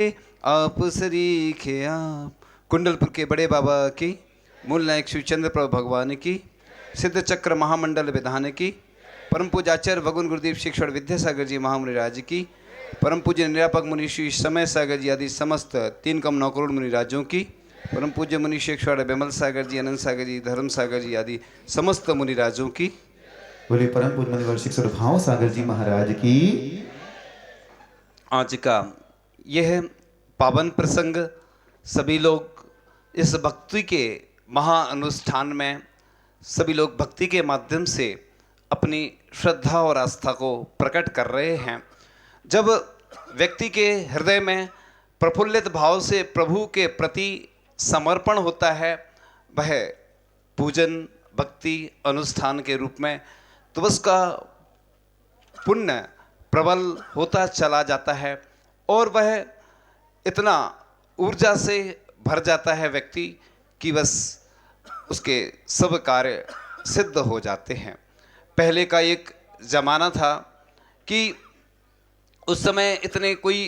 आप सरीखे आप। कुंडलपुर के बड़े बाबा की, मूल नायक शिव चंद्र प्रभु भगवान की, सिद्ध चक्र महामंडल विधान की, परम पूजाचार्य भगवान गुरुदेव शिक्षण विद्यासागर जी महामुनि राज की, परम पूज्य निरापक मुनि श्री समय सागर जी आदि समस्त 3 करोड़ मुनि राजों की, परम पूज्य मुनि शिक्षण विमल सागर जी, अनंत सागर जी, धर्म सागर जी आदि समस्त मुनि राजों की। बोले परम पूज्य मुनिवर शिक्षण भाव सागर जी महाराज की। आज का यह पावन प्रसंग सभी लोग इस भक्ति के महा अनुष्ठान में सभी लोग भक्ति के माध्यम से अपनी श्रद्धा और आस्था को प्रकट कर रहे हैं। जब व्यक्ति के हृदय में प्रफुल्लित भाव से प्रभु के प्रति समर्पण होता है, वह पूजन भक्ति अनुष्ठान के रूप में, तो उसका पुण्य प्रबल होता चला जाता है और वह इतना ऊर्जा से भर जाता है व्यक्ति कि बस उसके सब कार्य सिद्ध हो जाते हैं। पहले का एक ज़माना था कि उस समय इतने कोई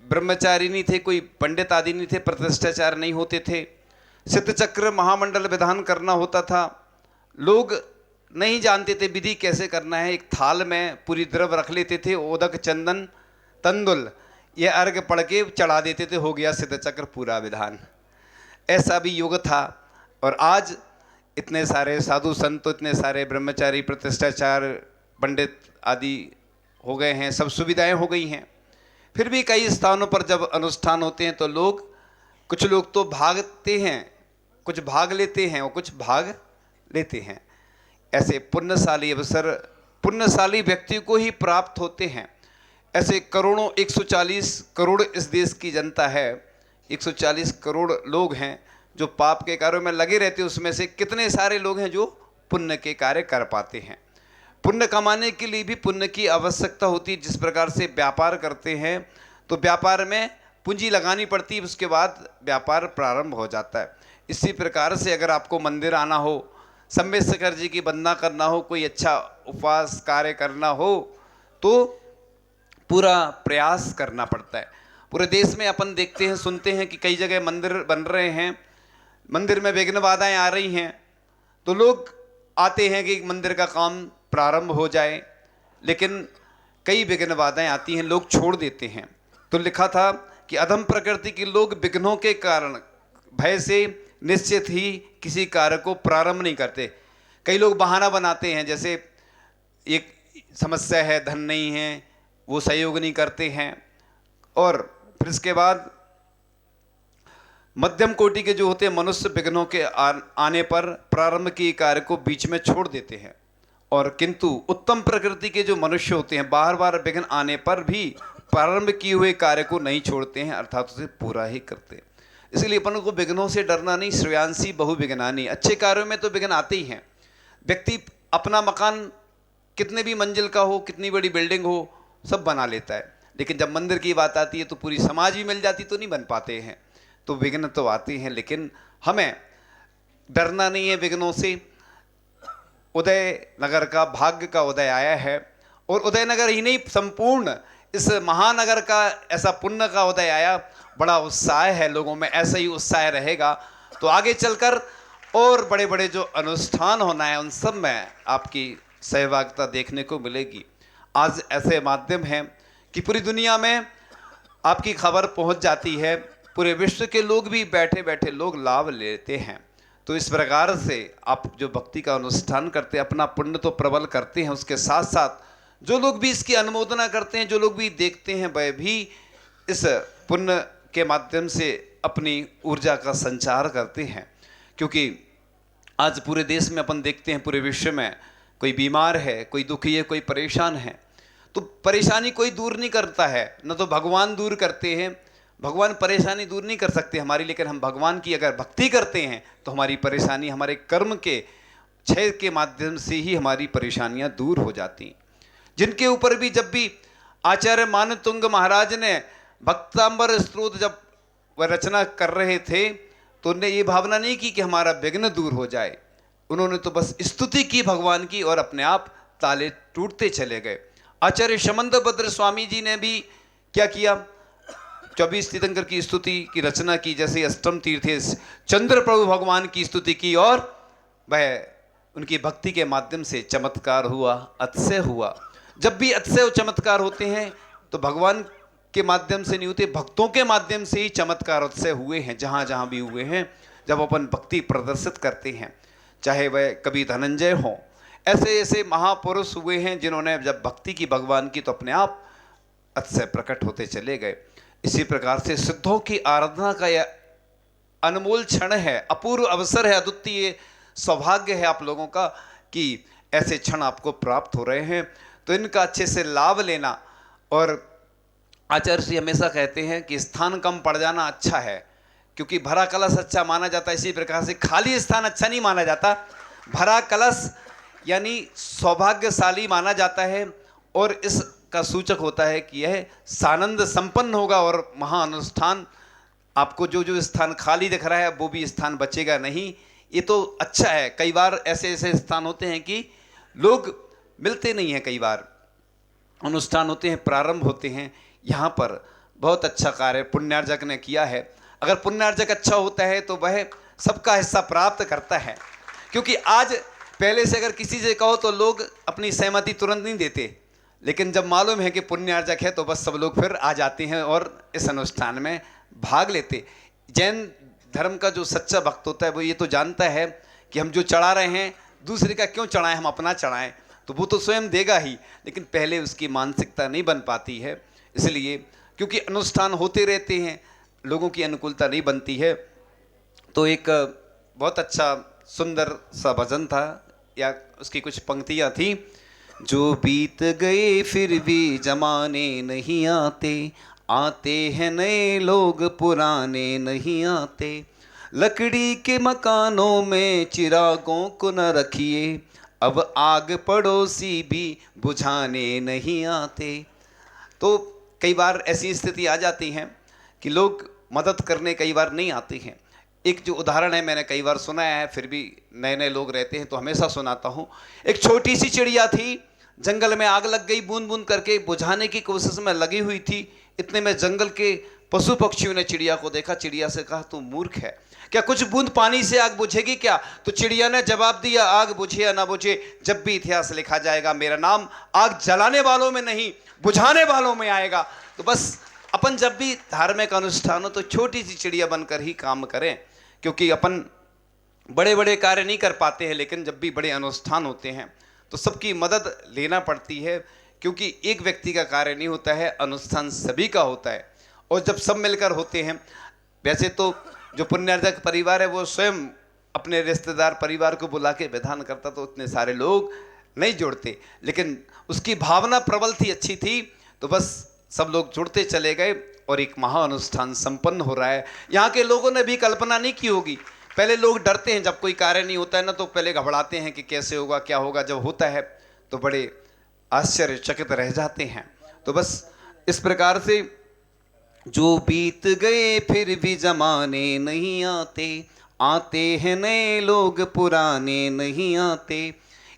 ब्रह्मचारी नहीं थे, कोई पंडित आदि नहीं थे, प्रतिष्ठाचार नहीं होते थे, सिद्ध चक्र महामंडल विधान करना होता था। लोग नहीं जानते थे विधि कैसे करना है। एक थाल में पूरी द्रव रख लेते थे, ओदक चंदन तंदुल ये अर्घ पढ़ के चढ़ा देते थे, हो गया सिद्ध चक्र पूरा विधान। ऐसा भी युग था। और आज इतने सारे साधु संत, इतने सारे ब्रह्मचारी प्रतिष्ठाचार पंडित आदि हो गए हैं, सब सुविधाएं हो गई हैं। फिर भी कई स्थानों पर जब अनुष्ठान होते हैं तो कुछ लोग तो भागते हैं, कुछ भाग लेते हैं और कुछ भाग लेते हैं। ऐसे पुण्यशाली अवसर पुण्यशाली व्यक्ति को ही प्राप्त होते हैं। ऐसे करोड़ों 140 करोड़ इस देश की जनता है, 140 करोड़ लोग हैं जो पाप के कार्यों में लगे रहते हैं। उसमें से कितने सारे लोग हैं जो पुण्य के कार्य कर पाते हैं। पुण्य कमाने के लिए भी पुण्य की आवश्यकता होती है। जिस प्रकार से व्यापार करते हैं तो व्यापार में पूंजी लगानी पड़ती है, उसके बाद व्यापार प्रारंभ हो जाता है। इसी प्रकार से अगर आपको मंदिर आना हो, सम्मेशकर जी की वंदना करना हो, कोई अच्छा उपवास कार्य करना हो, तो पूरा प्रयास करना पड़ता है। पूरे देश में अपन देखते हैं, सुनते हैं कि कई जगह मंदिर बन रहे हैं, मंदिर में विघ्न बाधाएं आ रही हैं, तो लोग आते हैं कि मंदिर का काम प्रारंभ हो जाए, लेकिन कई विघ्न बाधाएं आती हैं, लोग छोड़ देते हैं। तो लिखा था कि अधम प्रकृति के लोग विघ्नों के कारण भय से निश्चित ही किसी कार्य को प्रारंभ नहीं करते। कई लोग बहाना बनाते हैं, जैसे एक समस्या है, धन नहीं है, वो सहयोग नहीं करते हैं। और फिर इसके बाद मध्यम कोटि के जो होते हैं मनुष्य विघ्नों के आने पर प्रारंभ किए कार्य को बीच में छोड़ देते हैं। और किंतु उत्तम प्रकृति के जो मनुष्य होते हैं बार बार विघ्न आने पर भी प्रारंभ किए हुए कार्य को नहीं छोड़ते हैं, अर्थात उसे पूरा ही करते हैं। इसलिए अपन को विघ्नों से डरना नहीं। श्रेयांसी बहु विघ्नानी, अच्छे कार्यों में तो विघ्न आते ही हैं। व्यक्ति अपना मकान कितने भी मंजिल का हो, कितनी बड़ी बिल्डिंग हो, सब बना लेता है, लेकिन जब मंदिर की बात आती है तो पूरी समाज भी मिल जाती तो नहीं बन पाते हैं। तो विघ्न तो आते हैं, लेकिन हमें डरना नहीं है विघ्नों से। उदयनगर का भाग्य का उदय आया है, और उदयनगर ही नहीं, संपूर्ण इस महानगर का ऐसा पुण्य का उदय आया। बड़ा उत्साह है लोगों में, ऐसा ही उत्साह रहेगा तो आगे चलकर और बड़े बड़े जो अनुष्ठान होना है उन सब में आपकी सहभागिता देखने को मिलेगी। आज ऐसे माध्यम हैं कि पूरी दुनिया में आपकी खबर पहुंच जाती है, पूरे विश्व के लोग भी बैठे बैठे लोग लाभ लेते हैं। तो इस प्रकार से आप जो भक्ति का अनुष्ठान करते हैं अपना पुण्य तो प्रबल करते हैं, उसके साथ साथ जो लोग भी इसकी अनुमोदना करते हैं, जो लोग भी देखते हैं, वह भी इस पुण्य के माध्यम से अपनी ऊर्जा का संचार करते हैं। क्योंकि आज पूरे देश में अपन देखते हैं, पूरे विश्व में कोई बीमार है, कोई दुखी है, कोई परेशान है, तो परेशानी कोई दूर नहीं करता है, न तो भगवान दूर करते हैं। भगवान परेशानी दूर नहीं कर सकते हमारी, लेकिन हम भगवान की अगर भक्ति करते हैं तो हमारी परेशानी हमारे कर्म के क्षय के माध्यम से ही हमारी परेशानियां दूर हो जाती हैं। जिनके ऊपर भी जब भी आचार्य मानतुंग महाराज ने भक्तांबर स्तोत्र जब वह रचना कर रहे थे तो उन्होंने ये भावना नहीं की कि हमारा विघ्न दूर हो जाए, उन्होंने तो बस स्तुति की भगवान की और अपने आप ताले टूटते चले गए। आचार्य शमंत भद्र स्वामी जी ने भी क्या किया, 24 तीर्थंकर की स्तुति की रचना की, जैसे अष्टम तीर्थेश चंद्र प्रभु भगवान की स्तुति की और वह उनकी भक्ति के माध्यम से चमत्कार हुआ, अतिशय हुआ। जब भी अतिशय चमत्कार होते हैं तो भगवान के माध्यम से नहीं होते, भक्तों के माध्यम से ही चमत्कार अतिशय हुए हैं। जहाँ जहाँ भी हुए हैं, जब अपन भक्ति प्रदर्शित करते हैं, चाहे वह कभी धनंजय हों, ऐसे ऐसे महापुरुष हुए हैं जिन्होंने जब भक्ति की भगवान की तो अपने आप अतिशय प्रकट होते चले गए। इसी प्रकार से सिद्धों की आराधना का यह अनमोल क्षण है, अपूर्व अवसर है, अद्वितीय सौभाग्य है आप लोगों का कि ऐसे क्षण आपको प्राप्त हो रहे हैं। तो इनका अच्छे से लाभ लेना। और आचार्य जी हमेशा कहते हैं कि स्थान कम पड़ जाना अच्छा है, क्योंकि भरा कलश अच्छा माना जाता है। इसी प्रकार से खाली स्थान अच्छा नहीं माना जाता, भरा कलश यानी सौभाग्यशाली माना जाता है। और इसका सूचक होता है कि यह सानंद संपन्न होगा और महाअनुष्ठान। आपको जो जो स्थान खाली दिख रहा है वो भी स्थान बचेगा नहीं, ये तो अच्छा है। कई बार ऐसे ऐसे स्थान होते हैं कि लोग मिलते नहीं हैं, कई बार अनुष्ठान होते हैं, प्रारंभ होते हैं, यहाँ पर बहुत अच्छा कार्य पुण्यार्जक ने किया है। अगर पुण्यार्जक अच्छा होता है तो वह सबका हिस्सा प्राप्त करता है, क्योंकि आज पहले से अगर किसी से कहो तो लोग अपनी सहमति तुरंत नहीं देते, लेकिन जब मालूम है कि पुण्यार्जक है तो बस सब लोग फिर आ जाते हैं और इस अनुष्ठान में भाग लेते। जैन धर्म का जो सच्चा भक्त होता है वो ये तो जानता है कि हम जो चढ़ा रहे हैं दूसरे का क्यों चढ़ाएं, हम अपना चढ़ाएं, तो वो तो स्वयं देगा ही, लेकिन पहले उसकी मानसिकता नहीं बन पाती है। इसलिए क्योंकि अनुष्ठान होते रहते हैं, लोगों की अनुकूलता नहीं बनती है। तो एक बहुत अच्छा सुंदर सा भजन था, या उसकी कुछ पंक्तियाँ थी। जो बीत गए फिर भी जमाने नहीं आते, आते हैं नए लोग पुराने नहीं आते। लकड़ी के मकानों में चिरागों को न रखिए, अब आग पड़ोसी भी बुझाने नहीं आते। तो कई बार ऐसी स्थिति आ जाती है कि लोग मदद करने कई बार नहीं आते हैं। एक जो उदाहरण है, मैंने कई बार सुना है, फिर भी नए नए लोग रहते हैं तो हमेशा सुनाता हूँ। एक छोटी सी चिड़िया थी, जंगल में आग लग गई, बूंद बूंद करके बुझाने की कोशिश में लगी हुई थी। इतने में जंगल के पशु पक्षियों ने चिड़िया को देखा, चिड़िया से कहा तू मूर्ख है, क्या कुछ बूंद पानी से आग बुझेगी क्या? तो चिड़िया ने जवाब दिया, आग बुझे या ना बुझे, जब भी इतिहास लिखा जाएगा मेरा नाम आग जलाने वालों में नहीं बुझाने वालों में आएगा। तो बस अपन जब भी धार्मिक अनुष्ठान हो तो छोटी सी चिड़िया बनकर ही काम करें, क्योंकि अपन बड़े बड़े कार्य नहीं कर पाते हैं, लेकिन जब भी बड़े अनुष्ठान होते हैं तो सबकी मदद लेना पड़ती है, क्योंकि एक व्यक्ति का कार्य नहीं होता है, अनुष्ठान सभी का होता है। और जब सब मिलकर होते हैं, वैसे तो जो पुण्यार्जक परिवार है वो स्वयं अपने रिश्तेदार परिवार को बुला के विधान करता तो इतने सारे लोग नहीं जुड़ते, लेकिन उसकी भावना प्रबल थी, अच्छी थी, तो बस सब लोग जुड़ते चले गए और एक महाअनुष्ठान संपन्न हो रहा है। यहाँ के लोगों ने भी कल्पना नहीं की होगी। पहले लोग डरते हैं, जब कोई कार्य नहीं होता है ना तो पहले घबराते हैं कि कैसे होगा क्या होगा, जब होता है तो बड़े आश्चर्यचकित रह जाते हैं। तो बस इस प्रकार से जो बीत गए फिर भी जमाने नहीं आते, आते हैं नए लोग पुराने नहीं आते।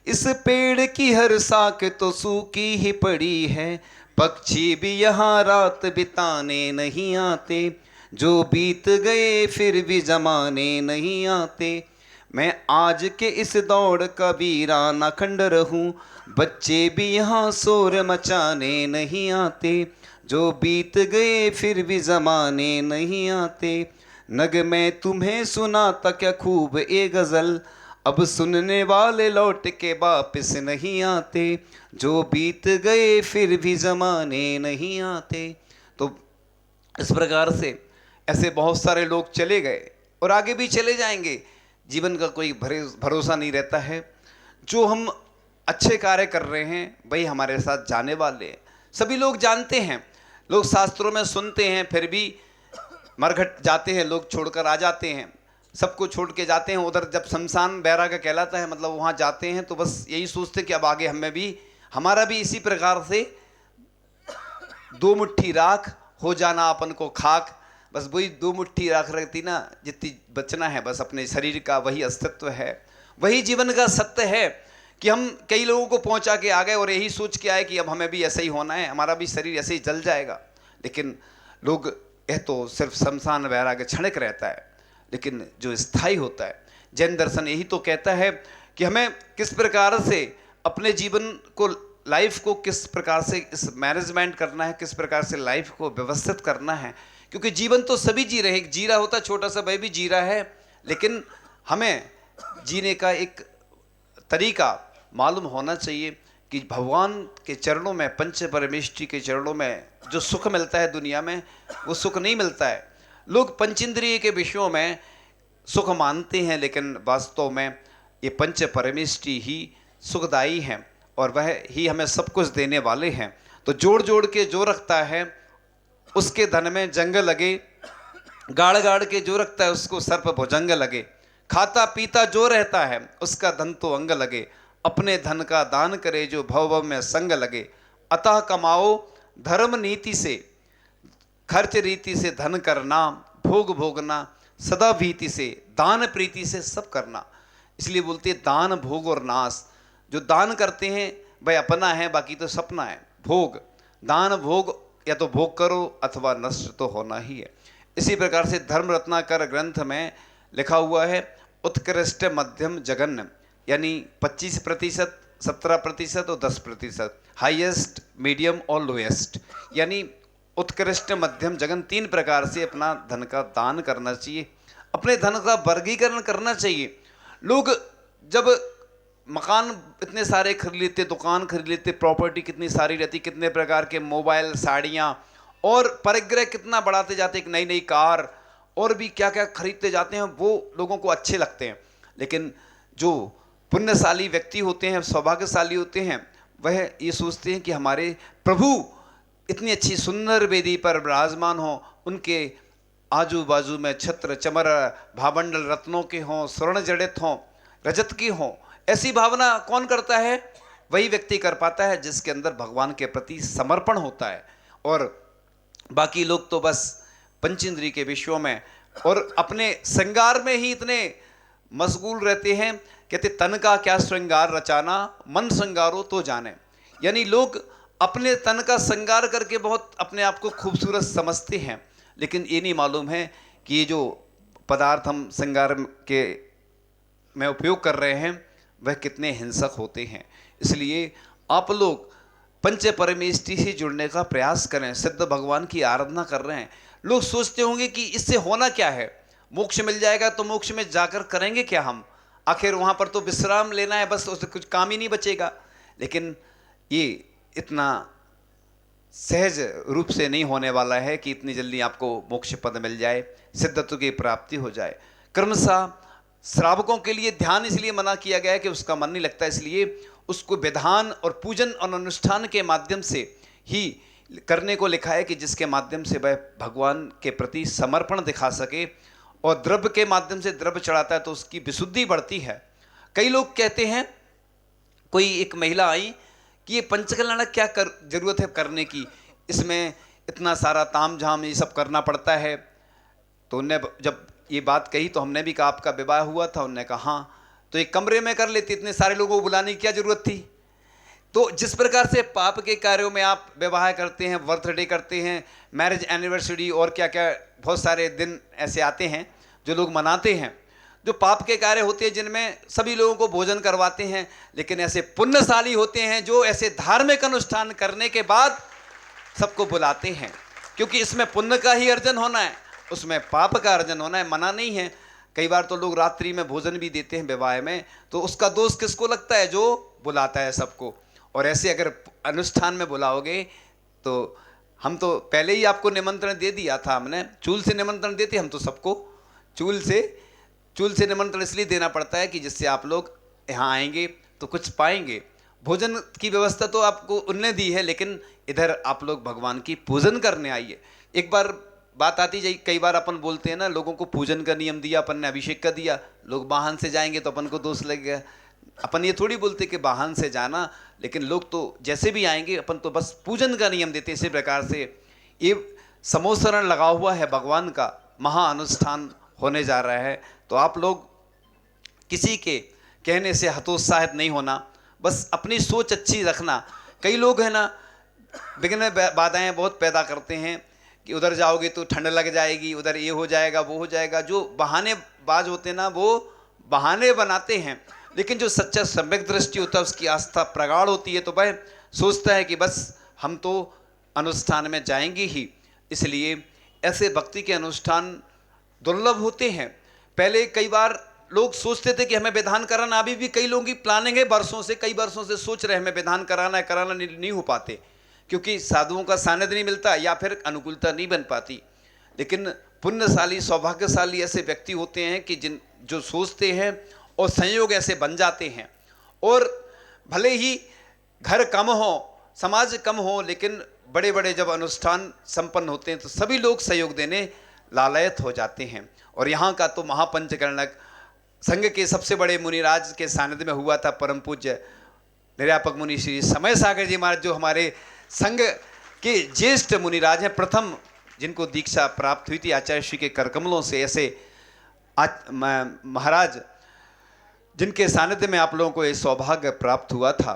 इस पेड़ की हर साख तो सूखी ही पड़ी है, पक्षी भी यहाँ रात बिताने नहीं आते। जो बीत गए फिर भी जमाने नहीं आते, मैं आज के इस दौड़ का वीराना खंडर हूँ, बच्चे भी यहाँ शोर मचाने नहीं आते। जो बीत गए फिर भी जमाने नहीं आते, नग मैं तुम्हें सुनाता क्या खूब ए गज़ल, अब सुनने वाले लौट के वापस नहीं आते। जो बीत गए फिर भी जमाने नहीं आते। तो इस प्रकार से ऐसे बहुत सारे लोग चले गए और आगे भी चले जाएंगे। जीवन का कोई भरोसा नहीं रहता है। जो हम अच्छे कार्य कर रहे हैं वही हमारे साथ जाने वाले हैं। सभी लोग जानते हैं, लोग शास्त्रों में सुनते हैं, फिर भी मरघट जाते हैं, लोग छोड़कर आ जाते हैं, सबको छोड़ के जाते हैं। उधर जब शमशान बैराग कहलाता है, मतलब वहाँ जाते हैं तो बस यही सोचते कि अब आगे हमें भी हमारा भी इसी प्रकार से दो मुट्ठी राख हो जाना अपन को खाक। बस वही दो मुट्ठी राख रहती ना, जितनी बचना है बस अपने शरीर का, वही अस्तित्व है, वही जीवन का सत्य है कि हम कई लोगों को पहुंचा के आ गए और यही सोच के आए कि अब हमें भी ऐसा ही होना है, हमारा भी शरीर ऐसे ही जल जाएगा। लेकिन लोग यह तो सिर्फ शमशान वैराग्य क्षणिक रहता है, लेकिन जो स्थायी होता है, जैन दर्शन यही तो कहता है कि हमें किस प्रकार से अपने जीवन को, लाइफ को किस प्रकार से इस मैनेजमेंट करना है, किस प्रकार से लाइफ को व्यवस्थित करना है। क्योंकि जीवन तो सभी जी रहे, जी रहा होता छोटा सा भाई भी जी रहा है, लेकिन हमें जीने का एक तरीका मालूम होना चाहिए कि भगवान के चरणों में, पंच परमेष्ठी के चरणों में जो सुख मिलता है दुनिया में, वो सुख नहीं मिलता है। लोग पंचेंद्रिय के विषयों में सुख मानते हैं, लेकिन वास्तव में ये पंच परमेष्ठी ही सुखदायी हैं और वह ही हमें सब कुछ देने वाले हैं। तो जोड़ जोड़ के जो रखता है उसके धन में जंग लगे, गाड़ गाड़ के जो रखता है उसको सर्प भुजंग लगे। खाता पीता जो रहता है उसका धन तो अंग लगे, अपने धन का दान करे जो भव भव में संग लगे। अतः कमाओ धर्म नीति से, खर्च रीति से धन करना, भोग भोगना सदा भीति से, दान प्रीति से सब करना। इसलिए बोलते हैं दान भोग और नाश। जो दान करते हैं वह अपना है, बाकी तो सपना है। भोग, दान भोग, या तो भोग करो अथवा नष्ट तो होना ही है। इसी प्रकार से धर्म रत्नाकर ग्रंथ में लिखा हुआ है उत्कृष्ट मध्यम जघन्य, यानी 25%, 17% और 10%, हाईएस्ट, मीडियम और लोएस्ट। यानी उत्कृष्ट मध्यम जघन 3 प्रकार से अपना धन का दान करना चाहिए, अपने धन का वर्गीकरण करना चाहिए। लोग जब मकान इतने सारे खरीद लेते, दुकान खरीद लेते, प्रॉपर्टी कितनी सारी रहती, कितने प्रकार के मोबाइल, साड़ियाँ, और परिग्रह कितना बढ़ाते जाते, एक नई नई कार और भी क्या क्या खरीदते जाते हैं, वो लोगों को अच्छे लगते हैं। लेकिन जो पुण्यशाली व्यक्ति होते हैं, सौभाग्यशाली होते हैं, वह ये सोचते हैं कि हमारे प्रभु इतनी अच्छी सुंदर वेदी पर विराजमान हो, उनके आजू बाजू में छत्र चमर भावंडल रत्नों के हों, स्वर्ण जड़ित हों, रजत की हों। ऐसी भावना कौन करता है? वही व्यक्ति कर पाता है जिसके अंदर भगवान के प्रति समर्पण होता है। और बाकी लोग तो बस पंचेंद्रिय के विषयों में और अपने श्रृंगार में ही इतने मशगूल रहते हैं। कहते तन का क्या श्रृंगार रचाना, मन श्रृंगारो तो जाने। यानी लोग अपने तन का श्रृंगार करके बहुत अपने आप को खूबसूरत समझते हैं, लेकिन ये नहीं मालूम है कि ये जो पदार्थ हम श्रृंगार के में उपयोग कर रहे हैं वह कितने हिंसक होते हैं। इसलिए आप लोग पंच परमेष्ठी से जुड़ने का प्रयास करें। सिद्ध भगवान की आराधना कर रहे हैं। लोग सोचते होंगे कि इससे होना क्या है, मोक्ष मिल जाएगा तो मोक्ष में जाकर करेंगे क्या हम, आखिर वहाँ पर तो विश्राम लेना है, बस उससे कुछ काम ही नहीं बचेगा। लेकिन ये इतना सहज रूप से नहीं होने वाला है कि इतनी जल्दी आपको मोक्ष पद मिल जाए, सिद्धत्व की प्राप्ति हो जाए। क्रमशः श्रावकों के लिए ध्यान इसलिए मना किया गया है कि उसका मन नहीं लगता, इसलिए उसको विधान और पूजन और अनुष्ठान के माध्यम से ही करने को लिखा है कि जिसके माध्यम से वह भगवान के प्रति समर्पण दिखा सके। और द्रव्य के माध्यम से द्रव्य चढ़ाता है तो उसकी विशुद्धि बढ़ती है। कई लोग कहते हैं, कोई एक महिला आई कि ये पंचकल्याण क्या जरूरत है करने की, इसमें इतना सारा ताम झाम ये सब करना पड़ता है। तो उन्हें जब ये बात कही तो हमने भी कहा आपका विवाह हुआ था? उन्होंने कहा हाँ। तो एक कमरे में कर लेती, इतने सारे लोगों को बुलाने की क्या जरूरत थी? तो जिस प्रकार से पाप के कार्यों में आप विवाह करते हैं, बर्थडे करते हैं, मैरिज एनिवर्सरी और क्या क्या बहुत सारे दिन ऐसे आते हैं जो लोग मनाते हैं, जो पाप के कार्य होते हैं जिनमें सभी लोगों को भोजन करवाते हैं। लेकिन ऐसे पुण्यशाली होते हैं जो ऐसे धार्मिक अनुष्ठान करने के बाद सबको बुलाते हैं, क्योंकि इसमें पुण्य का ही अर्जन होना है, उसमें पाप का अर्जन होना है, मना नहीं है। कई बार तो लोग रात्रि में भोजन भी देते हैं विवाह में, तो उसका दोष किसको लगता है? जो बुलाता है सबको। और ऐसे अगर अनुष्ठान में बुलाओगे तो हम तो पहले ही आपको निमंत्रण दे दिया था, हमने चूल से निमंत्रण देते, हम तो सबको चूल से निमंत्रण इसलिए देना पड़ता है कि जिससे आप लोग यहाँ आएंगे तो कुछ पाएंगे। भोजन की व्यवस्था तो आपको उनने दी है, लेकिन इधर आप लोग भगवान की पूजन करने आइए। एक बार बात आती जाए, कई बार अपन बोलते हैं ना, लोगों को पूजन का नियम दिया, अपन ने अभिषेक का दिया, लोग वाहन से जाएंगे तो अपन को दोष लगेगा। अपन ये थोड़ी बोलते कि वाहन से जाना, लेकिन लोग तो जैसे भी आएंगे, अपन तो बस पूजन का नियम देते। इसी प्रकार से ये समोसरण लगा हुआ है, भगवान का महाअनुष्ठान होने जा रहा है। तो आप लोग किसी के कहने से हतोत्साहित नहीं होना, बस अपनी सोच अच्छी रखना। कई लोग हैं ना, विघ्न बाधाएं बहुत पैदा करते हैं कि उधर जाओगे तो ठंड लग जाएगी, उधर ये हो जाएगा, वो हो जाएगा। जो बहानेबाज होते हैं ना, वो बहाने बनाते हैं। लेकिन जो सच्चा सम्यक दृष्टि होता है, उसकी आस्था प्रगाढ़ होती है, तो वह सोचता है कि बस हम तो अनुष्ठान में जाएंगे ही। इसलिए ऐसे भक्ति के अनुष्ठान दुर्लभ होते हैं। पहले कई बार लोग सोचते थे कि हमें विधान कराना, अभी भी कई लोगों की प्लानिंग है, कई वर्षों से सोच रहे हैं हमें विधान कराना है, कराना नहीं हो पाते, क्योंकि साधुओं का सानिध्य नहीं मिलता या फिर अनुकूलता नहीं बन पाती। लेकिन पुण्यशाली सौभाग्यशाली ऐसे व्यक्ति होते हैं कि जो सोचते हैं और संयोग ऐसे बन जाते हैं। और भले ही घर कम हो, समाज कम हो, लेकिन बड़े बड़े जब अनुष्ठान संपन्न होते हैं तो सभी लोग सहयोग देने लालायत हो जाते हैं। और यहाँ का तो महापंचकरणक संघ के सबसे बड़े मुनिराज के सानिध्य में हुआ था परम पूज्य निर्यापक मुनि श्री समय सागर जी महाराज, जो हमारे संघ के ज्येष्ठ मुनिराज हैं, प्रथम जिनको दीक्षा प्राप्त हुई थी आचार्य श्री के करकमलों से। ऐसे महाराज जिनके सानिध्य में आप लोगों को ये सौभाग्य प्राप्त हुआ था,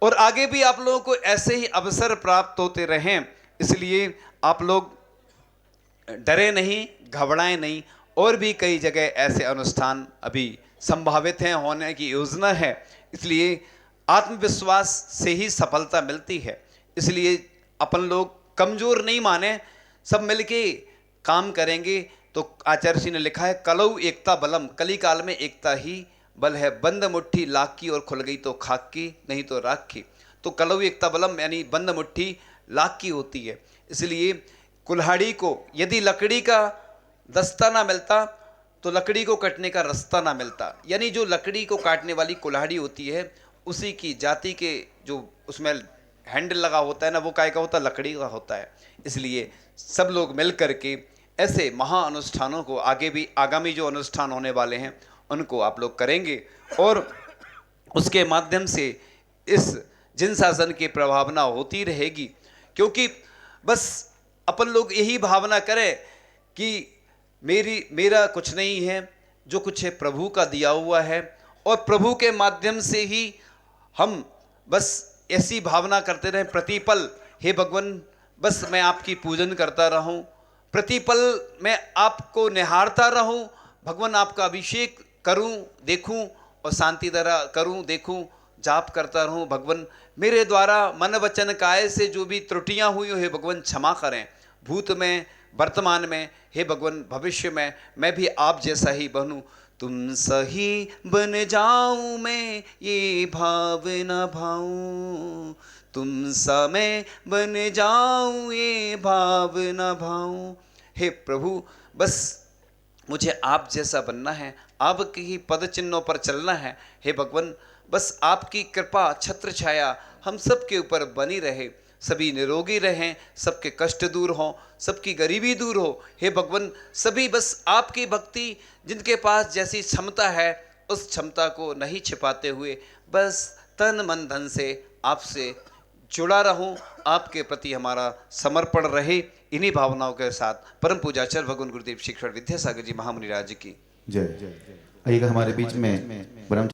और आगे भी आप लोगों को ऐसे ही अवसर प्राप्त होते रहें। इसलिए आप लोग डरे नहीं, घबराएं नहीं। और भी कई जगह ऐसे अनुष्ठान अभी संभावित हैं, होने की योजना है। इसलिए आत्मविश्वास से ही सफलता मिलती है। इसलिए अपन लोग कमजोर नहीं माने, सब मिलके काम करेंगे तो आचार्य जी ने लिखा है कलऊ एकता बलम, कली काल में एकता ही बल है। बंद मुट्ठी लाख की और खुल गई तो खाक की, नहीं तो राख की। तो कलऊ एकता बलम यानी बंद मुट्ठी लाख की होती है। इसलिए कुल्हाड़ी को यदि लकड़ी का दस्ता ना मिलता तो लकड़ी को कटने का रास्ता ना मिलता। यानी जो लकड़ी को काटने वाली कुल्हाड़ी होती है, उसी की जाति के जो उसमें हैंडल लगा होता है ना, वो काय का होता है, लकड़ी का होता है। इसलिए सब लोग मिल करके ऐसे महा अनुष्ठानों को, आगे भी आगामी जो अनुष्ठान होने वाले हैं उनको आप लोग करेंगे, और उसके माध्यम से इस जिन शासन की प्रभावना होती रहेगी। क्योंकि बस अपन लोग यही भावना करें कि मेरा कुछ नहीं है, जो कुछ है प्रभु का दिया हुआ है, और प्रभु के माध्यम से ही हम बस ऐसी भावना करते रहें प्रतिपल, हे भगवान बस मैं आपकी पूजन करता रहूं, प्रतिपल मैं आपको निहारता रहूं, भगवान आपका अभिषेक करूं देखूं और शांति दरा करूं देखूं, जाप करता रहूं। भगवान मेरे द्वारा मन वचन काया से जो भी त्रुटियां हुई हो, हे भगवान क्षमा करें। भूत में, वर्तमान में, हे भगवान भविष्य में मैं भी आप जैसा ही बनूं। तुम सही बन जाऊं मैं ये भाव न भाऊं, तुम समय बन जाऊं ये भाव न भाऊं। हे प्रभु बस मुझे आप जैसा बनना है, आपके ही पद चिन्हों पर चलना है। हे भगवान बस आपकी कृपा छत्र छाया हम सब के ऊपर बनी रहे, सभी निरोगी रहें, सबके कष्ट दूर हों, सबकी गरीबी दूर हो। हे भगवान सभी बस आपकी भक्ति, जिनके पास जैसी क्षमता है उस क्षमता को नहीं छिपाते हुए बस तन मन धन से आपसे जुड़ा रहूं, आपके प्रति हमारा समर्पण रहे। इन्हीं भावनाओं के साथ परम पूजाचार्य भगवान गुरुदेव शिक्षण विद्यासागर जी महामुनि राज की जय। आइएगा हमारे बीच में ब्रह्म